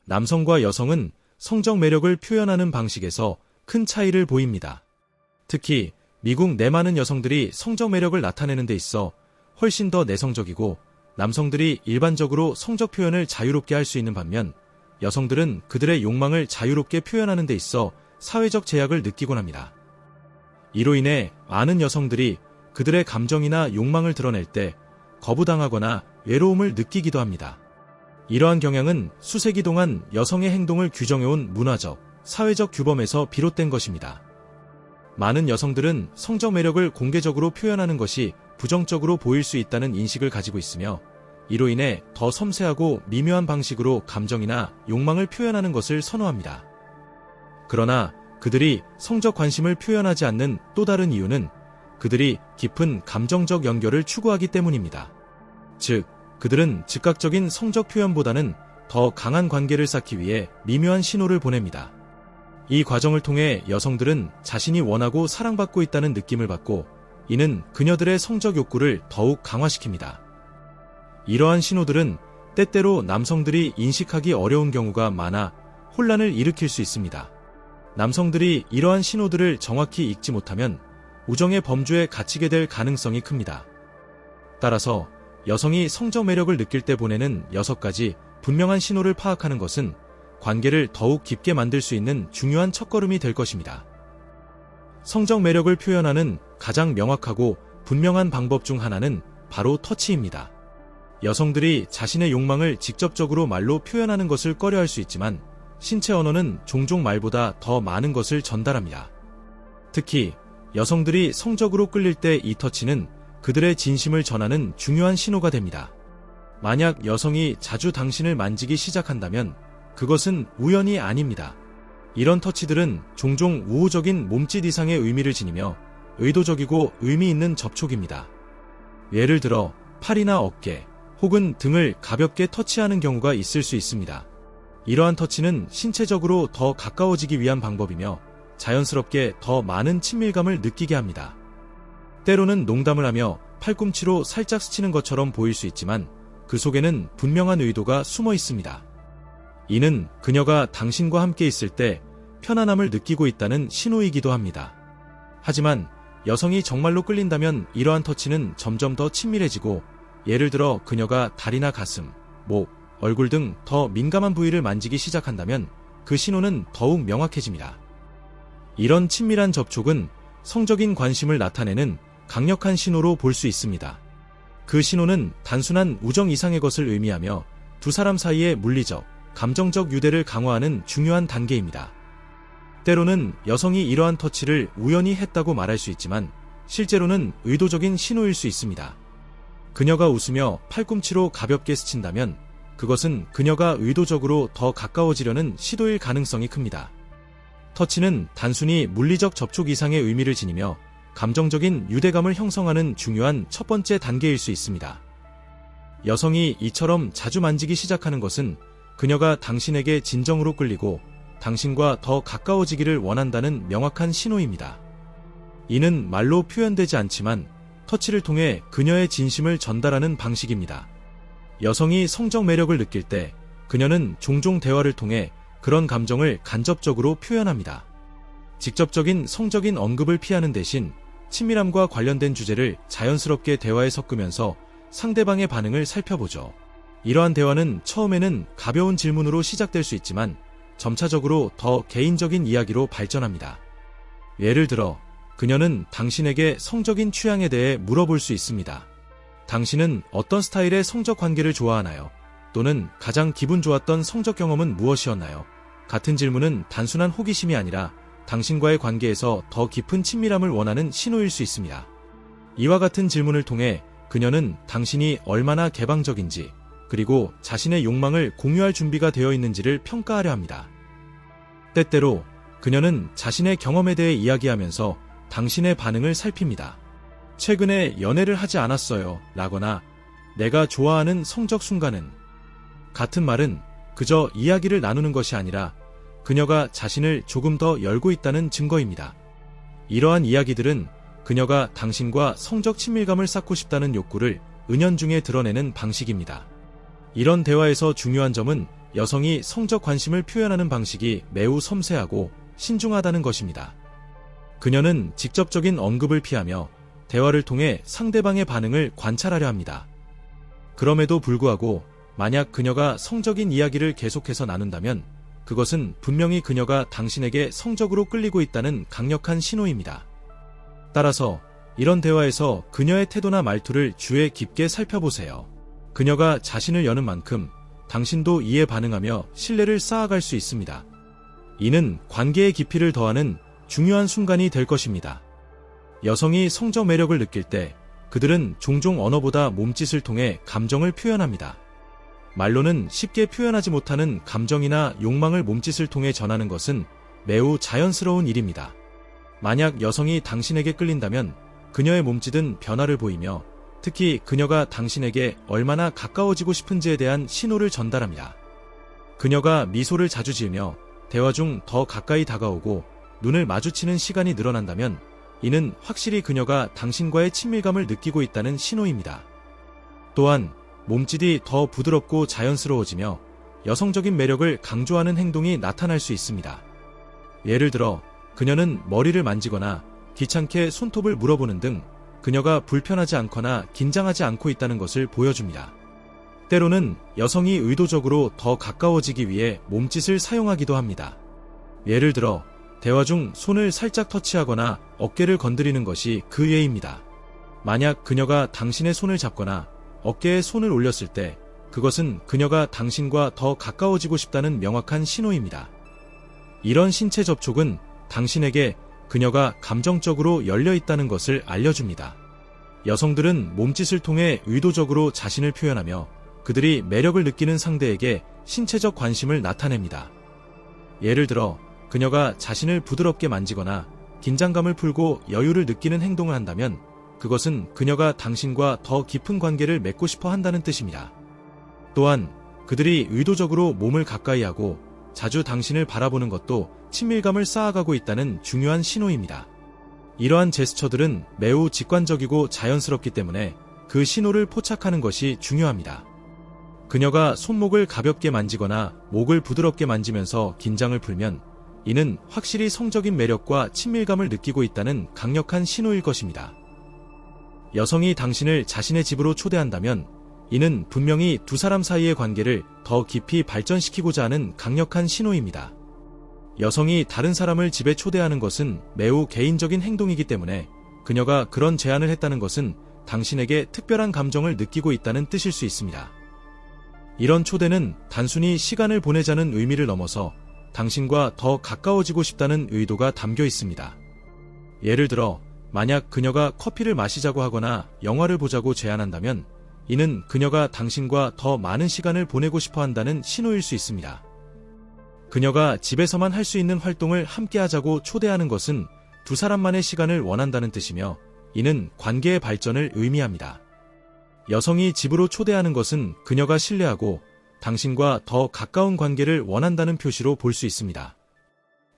남성과 여성은 성적 매력을 표현하는 방식에서 큰 차이를 보입니다. 특히 미국 내 많은 여성들이 성적 매력을 나타내는 데 있어 훨씬 더 내성적이고 남성들이 일반적으로 성적 표현을 자유롭게 할 수 있는 반면 여성들은 그들의 욕망을 자유롭게 표현하는 데 있어 사회적 제약을 느끼곤 합니다. 이로 인해 많은 여성들이 그들의 감정이나 욕망을 드러낼 때 거부당하거나 외로움을 느끼기도 합니다. 이러한 경향은 수세기 동안 여성의 행동을 규정해온 문화적, 사회적 규범에서 비롯된 것입니다. 많은 여성들은 성적 매력을 공개적으로 표현하는 것이 부정적으로 보일 수 있다는 인식을 가지고 있으며 이로 인해 더 섬세하고 미묘한 방식으로 감정이나 욕망을 표현하는 것을 선호합니다. 그러나 그들이 성적 관심을 표현하지 않는 또 다른 이유는 그들이 깊은 감정적 연결을 추구하기 때문입니다. 즉, 그들은 즉각적인 성적 표현보다는 더 강한 관계를 쌓기 위해 미묘한 신호를 보냅니다. 이 과정을 통해 여성들은 자신이 원하고 사랑받고 있다는 느낌을 받고 이는 그녀들의 성적 욕구를 더욱 강화시킵니다. 이러한 신호들은 때때로 남성들이 인식하기 어려운 경우가 많아 혼란을 일으킬 수 있습니다. 남성들이 이러한 신호들을 정확히 읽지 못하면 우정의 범주에 갇히게 될 가능성이 큽니다. 따라서 여성이 성적 매력을 느낄 때 보내는 6가지 분명한 신호를 파악하는 것은 관계를 더욱 깊게 만들 수 있는 중요한 첫걸음이 될 것입니다. 성적 매력을 표현하는 가장 명확하고 분명한 방법 중 하나는 바로 터치입니다. 여성들이 자신의 욕망을 직접적으로 말로 표현하는 것을 꺼려할 수 있지만 신체 언어는 종종 말보다 더 많은 것을 전달합니다. 특히 여성들이 성적으로 끌릴 때 이 터치는 그들의 진심을 전하는 중요한 신호가 됩니다. 만약 여성이 자주 당신을 만지기 시작한다면 그것은 우연이 아닙니다. 이런 터치들은 종종 우호적인 몸짓 이상의 의미를 지니며 의도적이고 의미 있는 접촉입니다. 예를 들어 팔이나 어깨 혹은 등을 가볍게 터치하는 경우가 있을 수 있습니다. 이러한 터치는 신체적으로 더 가까워지기 위한 방법이며 자연스럽게 더 많은 친밀감을 느끼게 합니다. 때로는 농담을 하며 팔꿈치로 살짝 스치는 것처럼 보일 수 있지만 그 속에는 분명한 의도가 숨어 있습니다. 이는 그녀가 당신과 함께 있을 때 편안함을 느끼고 있다는 신호이기도 합니다. 하지만 여성이 정말로 끌린다면 이러한 터치는 점점 더 친밀해지고 예를 들어 그녀가 다리나 가슴, 목, 얼굴 등 더 민감한 부위를 만지기 시작한다면 그 신호는 더욱 명확해집니다. 이런 친밀한 접촉은 성적인 관심을 나타내는 강력한 신호로 볼 수 있습니다. 그 신호는 단순한 우정 이상의 것을 의미하며 두 사람 사이의 물리적, 감정적 유대를 강화하는 중요한 단계입니다. 때로는 여성이 이러한 터치를 우연히 했다고 말할 수 있지만 실제로는 의도적인 신호일 수 있습니다. 그녀가 웃으며 팔꿈치로 가볍게 스친다면 그것은 그녀가 의도적으로 더 가까워지려는 시도일 가능성이 큽니다. 터치는 단순히 물리적 접촉 이상의 의미를 지니며 감정적인 유대감을 형성하는 중요한 첫 번째 단계일 수 있습니다. 여성이 이처럼 자주 만지기 시작하는 것은 그녀가 당신에게 진정으로 끌리고 당신과 더 가까워지기를 원한다는 명확한 신호입니다. 이는 말로 표현되지 않지만 터치를 통해 그녀의 진심을 전달하는 방식입니다. 여성이 성적 매력을 느낄 때 그녀는 종종 대화를 통해 그런 감정을 간접적으로 표현합니다. 직접적인 성적인 언급을 피하는 대신 친밀함과 관련된 주제를 자연스럽게 대화에 섞으면서 상대방의 반응을 살펴보죠. 이러한 대화는 처음에는 가벼운 질문으로 시작될 수 있지만 점차적으로 더 개인적인 이야기로 발전합니다. 예를 들어 그녀는 당신에게 성적인 취향에 대해 물어볼 수 있습니다. 당신은 어떤 스타일의 성적 관계를 좋아하나요? 또는 가장 기분 좋았던 성적 경험은 무엇이었나요? 같은 질문은 단순한 호기심이 아니라 당신과의 관계에서 더 깊은 친밀함을 원하는 신호일 수 있습니다. 이와 같은 질문을 통해 그녀는 당신이 얼마나 개방적인지 그리고 자신의 욕망을 공유할 준비가 되어 있는지를 평가하려 합니다. 때때로 그녀는 자신의 경험에 대해 이야기하면서 당신의 반응을 살핍니다. 최근에 연애를 하지 않았어요 라거나 내가 좋아하는 성적 순간은 같은 말은 그저 이야기를 나누는 것이 아니라 그녀가 자신을 조금 더 열고 있다는 증거입니다. 이러한 이야기들은 그녀가 당신과 성적 친밀감을 쌓고 싶다는 욕구를 은연중에 드러내는 방식입니다. 이런 대화에서 중요한 점은 여성이 성적 관심을 표현하는 방식이 매우 섬세하고 신중하다는 것입니다. 그녀는 직접적인 언급을 피하며 대화를 통해 상대방의 반응을 관찰하려 합니다. 그럼에도 불구하고 만약 그녀가 성적인 이야기를 계속해서 나눈다면 그것은 분명히 그녀가 당신에게 성적으로 끌리고 있다는 강력한 신호입니다. 따라서 이런 대화에서 그녀의 태도나 말투를 주의 깊게 살펴보세요. 그녀가 자신을 여는 만큼 당신도 이에 반응하며 신뢰를 쌓아갈 수 있습니다. 이는 관계의 깊이를 더하는 중요한 순간이 될 것입니다. 여성이 성적 매력을 느낄 때 그들은 종종 언어보다 몸짓을 통해 감정을 표현합니다. 말로는 쉽게 표현하지 못하는 감정이나 욕망을 몸짓을 통해 전하는 것은 매우 자연스러운 일입니다. 만약 여성이 당신에게 끌린다면 그녀의 몸짓은 변화를 보이며 특히 그녀가 당신에게 얼마나 가까워지고 싶은지에 대한 신호를 전달합니다. 그녀가 미소를 자주 지으며 대화 중 더 가까이 다가오고 눈을 마주치는 시간이 늘어난다면 이는 확실히 그녀가 당신과의 친밀감을 느끼고 있다는 신호입니다. 또한 몸짓이 더 부드럽고 자연스러워지며 여성적인 매력을 강조하는 행동이 나타날 수 있습니다. 예를 들어 그녀는 머리를 만지거나 귀찮게 손톱을 물어보는 등 그녀가 불편하지 않거나 긴장하지 않고 있다는 것을 보여줍니다. 때로는 여성이 의도적으로 더 가까워지기 위해 몸짓을 사용하기도 합니다. 예를 들어 대화 중 손을 살짝 터치하거나 어깨를 건드리는 것이 그 예입니다. 만약 그녀가 당신의 손을 잡거나 어깨에 손을 올렸을 때 그것은 그녀가 당신과 더 가까워지고 싶다는 명확한 신호입니다. 이런 신체 접촉은 당신에게 그녀가 감정적으로 열려 있다는 것을 알려줍니다. 여성들은 몸짓을 통해 의도적으로 자신을 표현하며 그들이 매력을 느끼는 상대에게 신체적 관심을 나타냅니다. 예를 들어 그녀가 자신을 부드럽게 만지거나 긴장감을 풀고 여유를 느끼는 행동을 한다면 그것은 그녀가 당신과 더 깊은 관계를 맺고 싶어 한다는 뜻입니다. 또한 그들이 의도적으로 몸을 가까이 하고 자주 당신을 바라보는 것도 친밀감을 쌓아가고 있다는 중요한 신호입니다. 이러한 제스처들은 매우 직관적이고 자연스럽기 때문에 그 신호를 포착하는 것이 중요합니다. 그녀가 손목을 가볍게 만지거나 목을 부드럽게 만지면서 긴장을 풀면 이는 확실히 성적인 매력과 친밀감을 느끼고 있다는 강력한 신호일 것입니다. 여성이 당신을 자신의 집으로 초대한다면 이는 분명히 두 사람 사이의 관계를 더 깊이 발전시키고자 하는 강력한 신호입니다. 여성이 다른 사람을 집에 초대하는 것은 매우 개인적인 행동이기 때문에 그녀가 그런 제안을 했다는 것은 당신에게 특별한 감정을 느끼고 있다는 뜻일 수 있습니다. 이런 초대는 단순히 시간을 보내자는 의미를 넘어서 당신과 더 가까워지고 싶다는 의도가 담겨 있습니다. 예를 들어 만약 그녀가 커피를 마시자고 하거나 영화를 보자고 제안한다면 이는 그녀가 당신과 더 많은 시간을 보내고 싶어 한다는 신호일 수 있습니다. 그녀가 집에서만 할 수 있는 활동을 함께 하자고 초대하는 것은 두 사람만의 시간을 원한다는 뜻이며 이는 관계의 발전을 의미합니다. 여성이 집으로 초대하는 것은 그녀가 신뢰하고 당신과 더 가까운 관계를 원한다는 표시로 볼 수 있습니다.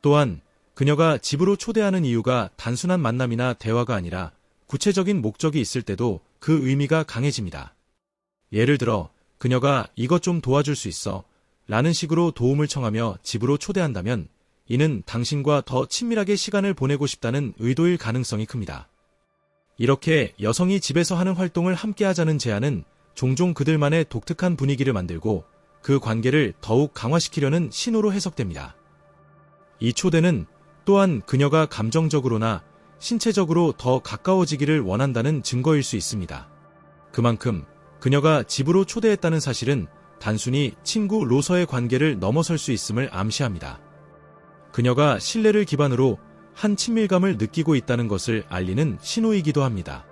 또한 그녀가 집으로 초대하는 이유가 단순한 만남이나 대화가 아니라 구체적인 목적이 있을 때도 그 의미가 강해집니다. 예를 들어 그녀가 이것 좀 도와줄 수 있어 라는 식으로 도움을 청하며 집으로 초대한다면 이는 당신과 더 친밀하게 시간을 보내고 싶다는 의도일 가능성이 큽니다. 이렇게 여성이 집에서 하는 활동을 함께 하자는 제안은 종종 그들만의 독특한 분위기를 만들고 그 관계를 더욱 강화시키려는 신호로 해석됩니다. 이 초대는 또한 그녀가 감정적으로나 신체적으로 더 가까워지기를 원한다는 증거일 수 있습니다. 그만큼 그녀가 집으로 초대했다는 사실은 단순히 친구로서의 관계를 넘어설 수 있음을 암시합니다. 그녀가 신뢰를 기반으로 한 친밀감을 느끼고 있다는 것을 알리는 신호이기도 합니다.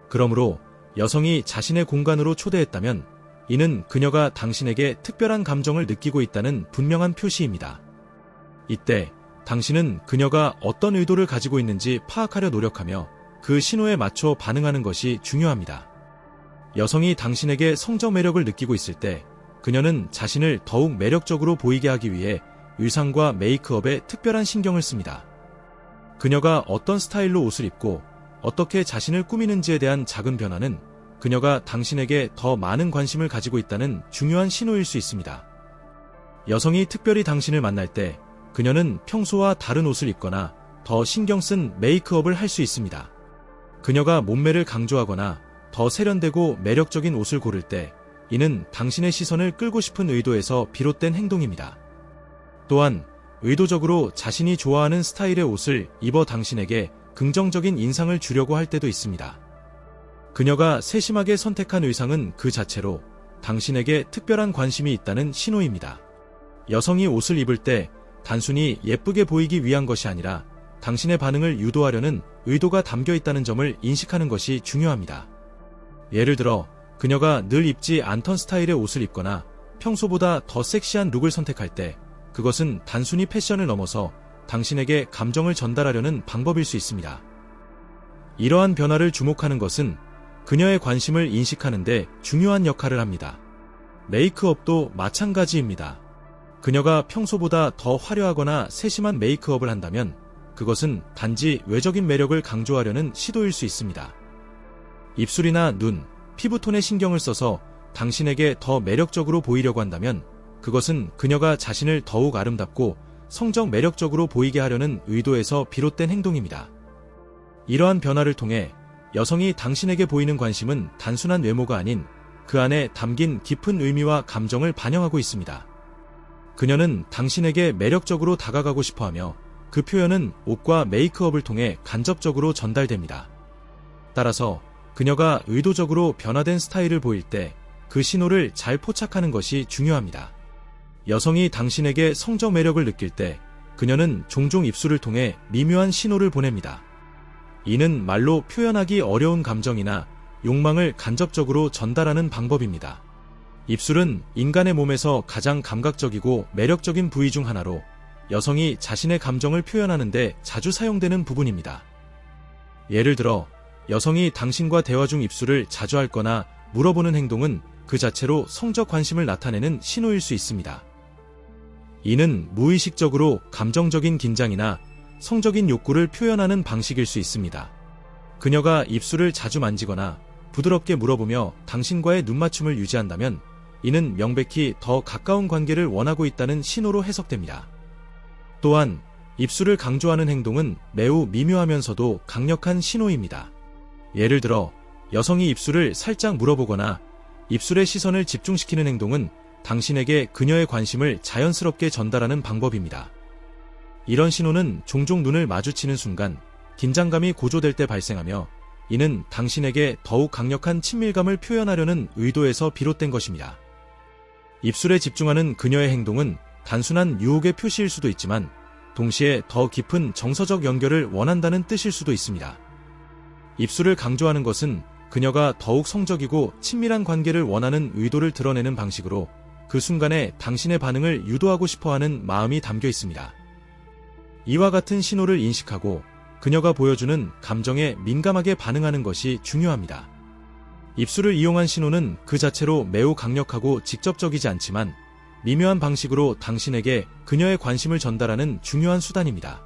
그러므로 여성이 자신의 공간으로 초대했다면 이는 그녀가 당신에게 특별한 감정을 느끼고 있다는 분명한 표시입니다. 이때 당신은 그녀가 어떤 의도를 가지고 있는지 파악하려 노력하며 그 신호에 맞춰 반응하는 것이 중요합니다. 여성이 당신에게 성적 매력을 느끼고 있을 때 그녀는 자신을 더욱 매력적으로 보이게 하기 위해 의상과 메이크업에 특별한 신경을 씁니다. 그녀가 어떤 스타일로 옷을 입고 어떻게 자신을 꾸미는지에 대한 작은 변화는 그녀가 당신에게 더 많은 관심을 가지고 있다는 중요한 신호일 수 있습니다. 여성이 특별히 당신을 만날 때 그녀는 평소와 다른 옷을 입거나 더 신경 쓴 메이크업을 할 수 있습니다. 그녀가 몸매를 강조하거나 더 세련되고 매력적인 옷을 고를 때 이는 당신의 시선을 끌고 싶은 의도에서 비롯된 행동입니다. 또한 의도적으로 자신이 좋아하는 스타일의 옷을 입어 당신에게 긍정적인 인상을 주려고 할 때도 있습니다. 그녀가 세심하게 선택한 의상은 그 자체로 당신에게 특별한 관심이 있다는 신호입니다. 여성이 옷을 입을 때 단순히 예쁘게 보이기 위한 것이 아니라 당신의 반응을 유도하려는 의도가 담겨 있다는 점을 인식하는 것이 중요합니다. 예를 들어 그녀가 늘 입지 않던 스타일의 옷을 입거나 평소보다 더 섹시한 룩을 선택할 때 그것은 단순히 패션을 넘어서 당신에게 감정을 전달하려는 방법일 수 있습니다. 이러한 변화를 주목하는 것은 그녀의 관심을 인식하는 데 중요한 역할을 합니다. 메이크업도 마찬가지입니다. 그녀가 평소보다 더 화려하거나 세심한 메이크업을 한다면 그것은 단지 외적인 매력을 강조하려는 시도일 수 있습니다. 입술이나 눈, 피부톤에 신경을 써서 당신에게 더 매력적으로 보이려고 한다면 그것은 그녀가 자신을 더욱 아름답고 성적 매력적으로 보이게 하려는 의도에서 비롯된 행동입니다. 이러한 변화를 통해 여성이 당신에게 보이는 관심은 단순한 외모가 아닌 그 안에 담긴 깊은 의미와 감정을 반영하고 있습니다. 그녀는 당신에게 매력적으로 다가가고 싶어하며 그 표현은 옷과 메이크업을 통해 간접적으로 전달됩니다. 따라서 그녀가 의도적으로 변화된 스타일을 보일 때 그 신호를 잘 포착하는 것이 중요합니다. 여성이 당신에게 성적 매력을 느낄 때 그녀는 종종 입술을 통해 미묘한 신호를 보냅니다. 이는 말로 표현하기 어려운 감정이나 욕망을 간접적으로 전달하는 방법입니다. 입술은 인간의 몸에서 가장 감각적이고 매력적인 부위 중 하나로 여성이 자신의 감정을 표현하는 데 자주 사용되는 부분입니다. 예를 들어 여성이 당신과 대화 중 입술을 자주 핥거나 물어보는 행동은 그 자체로 성적 관심을 나타내는 신호일 수 있습니다. 이는 무의식적으로 감정적인 긴장이나 성적인 욕구를 표현하는 방식일 수 있습니다. 그녀가 입술을 자주 만지거나 부드럽게 물어보며 당신과의 눈맞춤을 유지한다면 이는 명백히 더 가까운 관계를 원하고 있다는 신호로 해석됩니다. 또한 입술을 강조하는 행동은 매우 미묘하면서도 강력한 신호입니다. 예를 들어 여성이 입술을 살짝 물어보거나 입술의 시선을 집중시키는 행동은 당신에게 그녀의 관심을 자연스럽게 전달하는 방법입니다. 이런 신호는 종종 눈을 마주치는 순간 긴장감이 고조될 때 발생하며 이는 당신에게 더욱 강력한 친밀감을 표현하려는 의도에서 비롯된 것입니다. 입술에 집중하는 그녀의 행동은 단순한 유혹의 표시일 수도 있지만 동시에 더 깊은 정서적 연결을 원한다는 뜻일 수도 있습니다. 입술을 강조하는 것은 그녀가 더욱 성적이고 친밀한 관계를 원하는 의도를 드러내는 방식으로 그 순간에 당신의 반응을 유도하고 싶어하는 마음이 담겨 있습니다. 이와 같은 신호를 인식하고 그녀가 보여주는 감정에 민감하게 반응하는 것이 중요합니다. 입술을 이용한 신호는 그 자체로 매우 강력하고 직접적이지 않지만 미묘한 방식으로 당신에게 그녀의 관심을 전달하는 중요한 수단입니다.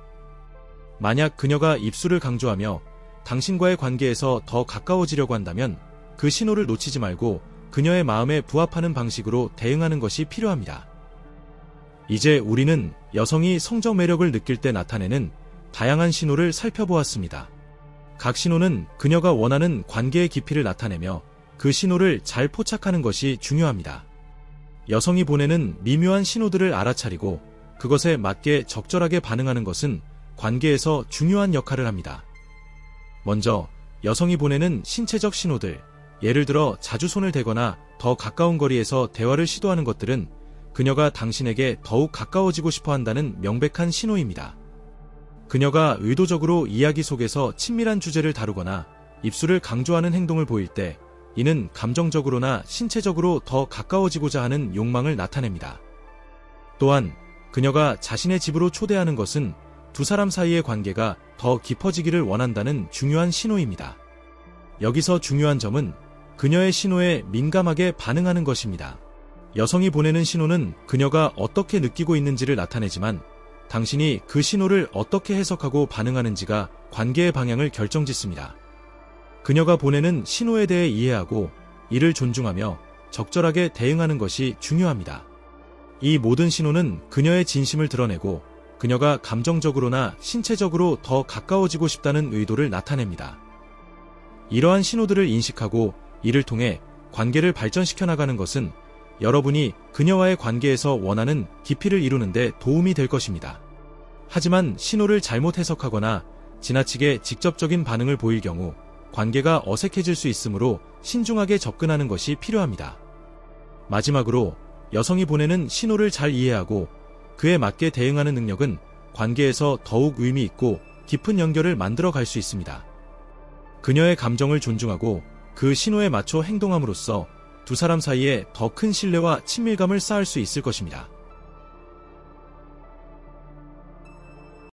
만약 그녀가 입술을 강조하며 당신과의 관계에서 더 가까워지려고 한다면 그 신호를 놓치지 말고 그녀의 마음에 부합하는 방식으로 대응하는 것이 필요합니다. 이제 우리는 여성이 성적 매력을 느낄 때 나타내는 다양한 신호를 살펴보았습니다. 각 신호는 그녀가 원하는 관계의 깊이를 나타내며 그 신호를 잘 포착하는 것이 중요합니다. 여성이 보내는 미묘한 신호들을 알아차리고 그것에 맞게 적절하게 반응하는 것은 관계에서 중요한 역할을 합니다. 먼저 여성이 보내는 신체적 신호들, 예를 들어 자주 손을 대거나 더 가까운 거리에서 대화를 시도하는 것들은 그녀가 당신에게 더욱 가까워지고 싶어 한다는 명백한 신호입니다. 그녀가 의도적으로 이야기 속에서 친밀한 주제를 다루거나 입술을 강조하는 행동을 보일 때 이는 감정적으로나 신체적으로 더 가까워지고자 하는 욕망을 나타냅니다. 또한 그녀가 자신의 집으로 초대하는 것은 두 사람 사이의 관계가 더 깊어지기를 원한다는 중요한 신호입니다. 여기서 중요한 점은 그녀의 신호에 민감하게 반응하는 것입니다. 여성이 보내는 신호는 그녀가 어떻게 느끼고 있는지를 나타내지만 당신이 그 신호를 어떻게 해석하고 반응하는지가 관계의 방향을 결정짓습니다. 그녀가 보내는 신호에 대해 이해하고 이를 존중하며 적절하게 대응하는 것이 중요합니다. 이 모든 신호는 그녀의 진심을 드러내고 그녀가 감정적으로나 신체적으로 더 가까워지고 싶다는 의도를 나타냅니다. 이러한 신호들을 인식하고 이를 통해 관계를 발전시켜 나가는 것은 여러분이 그녀와의 관계에서 원하는 깊이를 이루는 데 도움이 될 것입니다. 하지만 신호를 잘못 해석하거나 지나치게 직접적인 반응을 보일 경우 관계가 어색해질 수 있으므로 신중하게 접근하는 것이 필요합니다. 마지막으로 여성이 보내는 신호를 잘 이해하고 그에 맞게 대응하는 능력은 관계에서 더욱 의미 있고 깊은 연결을 만들어 갈 수 있습니다. 그녀의 감정을 존중하고 그 신호에 맞춰 행동함으로써 두 사람 사이에 더 큰 신뢰와 친밀감을 쌓을 수 있을 것입니다.